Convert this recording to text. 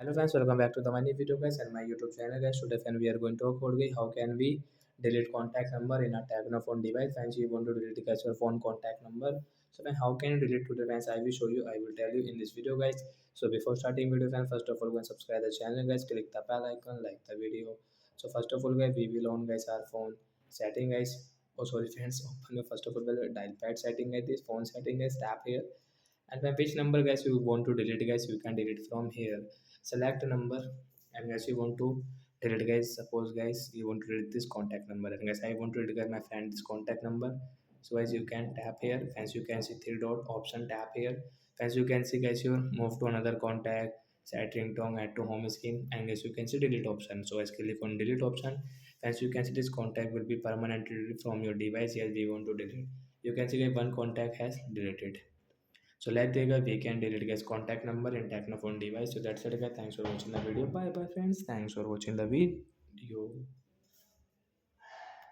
Hello friends, welcome back to the my new video guys and my YouTube channel guys. Today friend, we are going to talk about how can we delete contact number in a Tecno phone device. Friends, you want to delete guys your phone contact number. So then how can you delete today friends? I will show you. I will tell you in this video guys. So before starting video friends, first of all go and subscribe the channel guys. Click the bell icon, like the video. So first of all guys, we will on guys our phone setting guys. Oh sorry friends, open your first of all dial pad setting guys. This phone setting guys. Tap here and by which number guys you want to delete guys, you can delete from here. Select a number and guys you want to delete guys. Suppose guys you want to delete this contact number and guys I want to delete guys my friend's contact number. So guys you can tap here. As you can see three dot option, tap here. As you can see guys you move to another contact, set ringtone, add to home screen, and guys you can see delete option. So guys click on delete option. As you can see this contact will be permanently deleted from your device. Yes, we want to delete. You can see that one contact has deleted. So like that we can delete guys contact number in Technophone device. So that's it guys. Thanks for watching the video. Bye bye friends. Thanks for watching the video.